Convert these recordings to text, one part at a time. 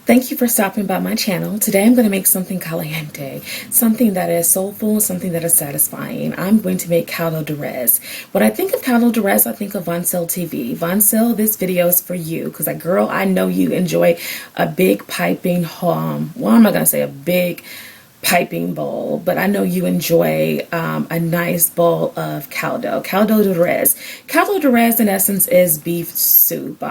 Thank you for stopping by my channel. Today I'm going to make something caliente, something that is soulful, something that is satisfying. I'm going to make caldo de res. When I think of caldo de res, I think of Voncile TV. Voncile, this video is for you because, girl, I know you enjoy a big piping well, I'm not going to say a big piping bowl, but I know you enjoy a nice bowl of caldo de res. Caldo de res in essence is beef soup.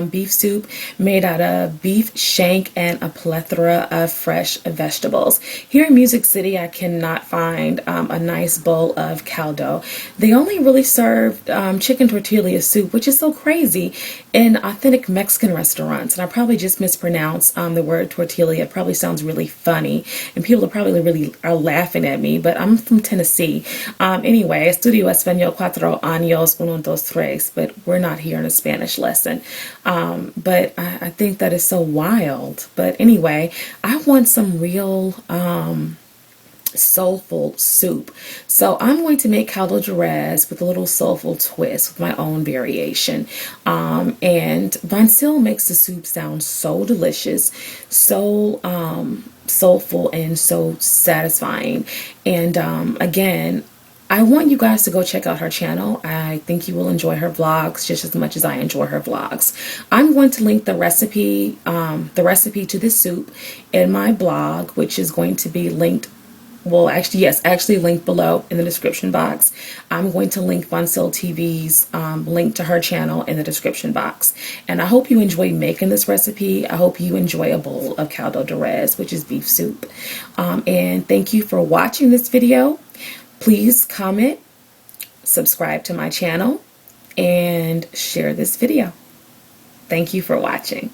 Beef soup made out of beef shank and a plethora of fresh vegetables. Here in Music City, I cannot find a nice bowl of caldo. They only really serve chicken tortilla soup, which is so crazy, in authentic Mexican restaurants. And I probably just mispronounced the word tortilla. It probably sounds really funny, and people are probably really are laughing at me, but I'm from Tennessee. Anyway, estudio español 4 años, 1, 2, 3, but we're not here in a Spanish lesson. But I think that is so wild. But anyway, I want some real soulful soup. So I'm going to make caldo de res with a little soulful twist with my own variation. And Voncile makes the soup sound so delicious, so soulful, and so satisfying. And again, I want you guys to go check out her channel. I think you will enjoy her vlogs just as much as I enjoy her vlogs. I'm going to link the recipe to this soup in my blog, which is going to be linked. Well, actually, yes, linked below in the description box. I'm going to link Voncile TV's link to her channel in the description box. And I hope you enjoy making this recipe. I hope you enjoy a bowl of caldo de res, which is beef soup. And thank you for watching this video. Please comment, subscribe to my channel, and share this video. Thank you for watching.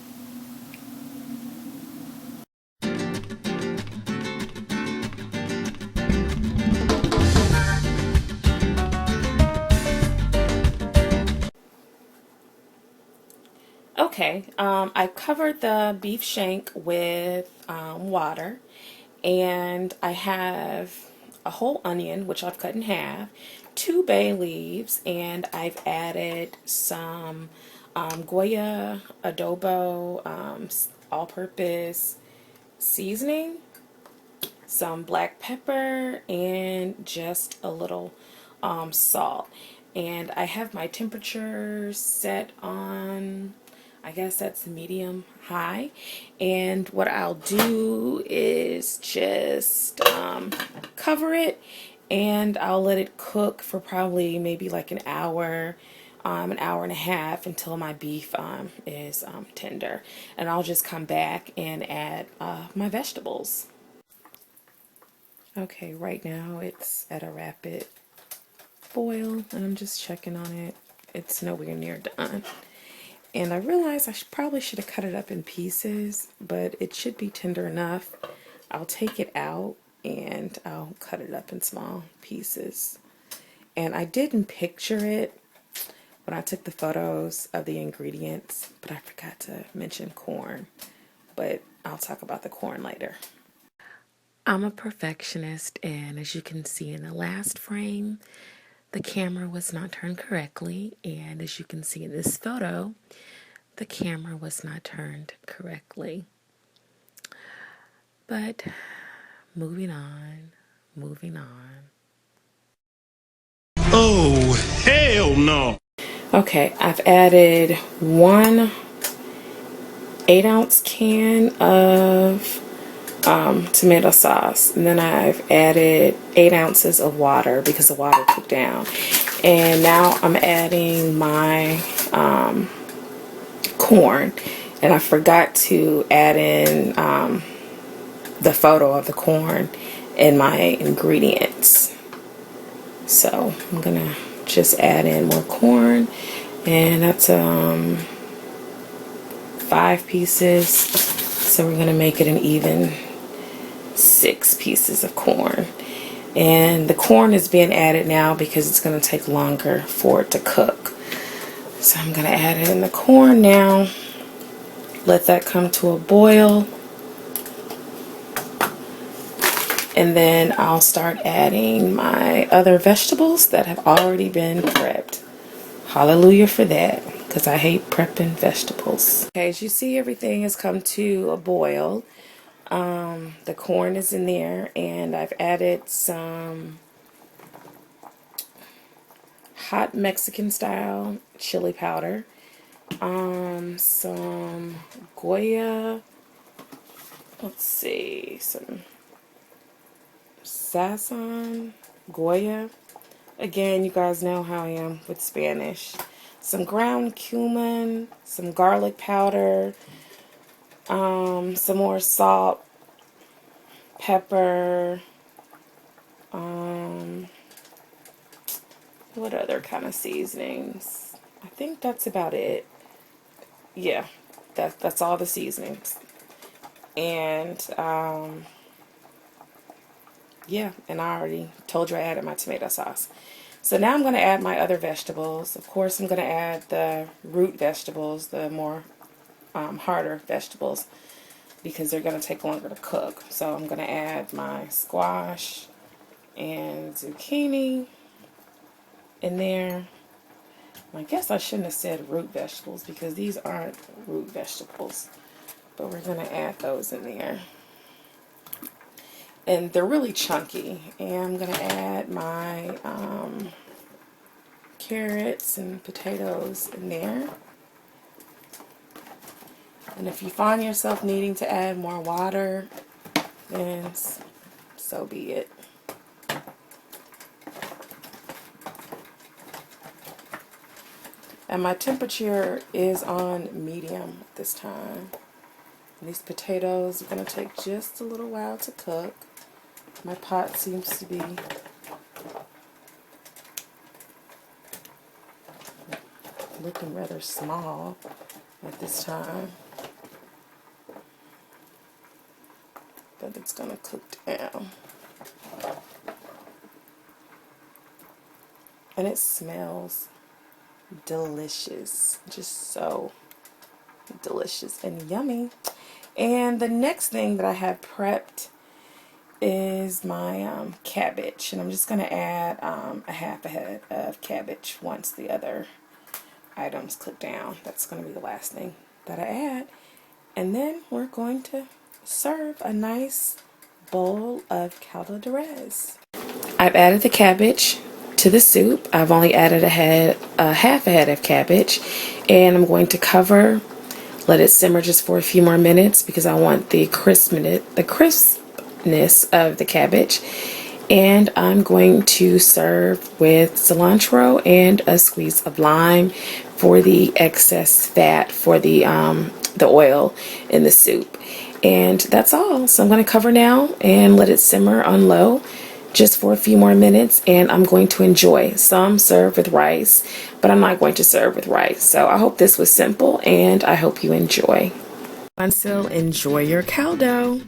Okay, I covered the beef shank with water, and I have a whole onion, which I've cut in half, 2 bay leaves, and I've added some Goya adobo all-purpose seasoning, some black pepper, and just a little salt. And I have my temperature set on, I guess that's medium high. And what I'll do is just cover it, and I'll let it cook for probably maybe like an hour and a half until my beef is tender. And I'll just come back and add my vegetables. Okay, right now it's at a rapid boil, and I'm just checking on it. It's nowhere near done. And I realized I probably should have cut it up in pieces, but it should be tender enough. I'll take it out and I'll cut it up in small pieces. And I didn't picture it when I took the photos of the ingredients, but I forgot to mention corn. But I'll talk about the corn later. I'm a perfectionist, and as you can see in the last frame, the camera was not turned correctly, and as you can see in this photo, the camera was not turned correctly. But moving on. Oh, hell no! Okay, I've added 1 8-ounce can of tomato sauce, and then I've added 8 ounces of water because the water cooked down. And now I'm adding my corn, and I forgot to add in the photo of the corn in my ingredients. So I'm gonna just add in more corn, and that's 5 pieces, so we're gonna make it an even 6 pieces of corn. And the corn is being added now because it's going to take longer for it to cook. So I'm going to add in the corn now, let that come to a boil, and then I'll start adding my other vegetables that have already been prepped. Hallelujah for that, because I hate prepping vegetables. Okay, as you see, everything has come to a boil. The corn is in there, and I've added some hot Mexican style chili powder, some Goya, let's see, some sazon, Goya. Again, you guys know how I am with Spanish. Some ground cumin, some garlic powder, some more salt, pepper, what other kind of seasonings? I think that's about it. Yeah, that's all the seasonings. And yeah, and I already told you I added my tomato sauce. So now I'm going to add my other vegetables. Of course, I'm going to add the root vegetables, the more harder vegetables, because they're going to take longer to cook. So I'm going to add my squash and zucchini in there. I guess I shouldn't have said root vegetables because these aren't root vegetables, but we're going to add those in there. And they're really chunky. And I'm going to add my carrots and potatoes in there. And if you find yourself needing to add more water, then so be it. And my temperature is on medium this time. And these potatoes are going to take just a little while to cook. My pot seems to be looking rather small at this time. But it's going to cook down. And it smells delicious, just so delicious and yummy. And the next thing that I have prepped is my cabbage, and I'm just going to add a half a head of cabbage once the other items cook down. That's going to be the last thing that I add, and then we're going to serve a nice bowl of caldo de res. I've added the cabbage to the soup. I've only added half a head of cabbage, and I'm going to cover, let it simmer just for a few more minutes because I want the crispness of the cabbage. And I'm going to serve with cilantro and a squeeze of lime for the excess fat for the oil in the soup. And that's all. So I'm going to cover now and let it simmer on low just for a few more minutes, and I'm going to enjoy. Some serve with rice, but I'm not going to serve with rice. So I hope this was simple, and I hope you enjoy. Voncile, enjoy your caldo.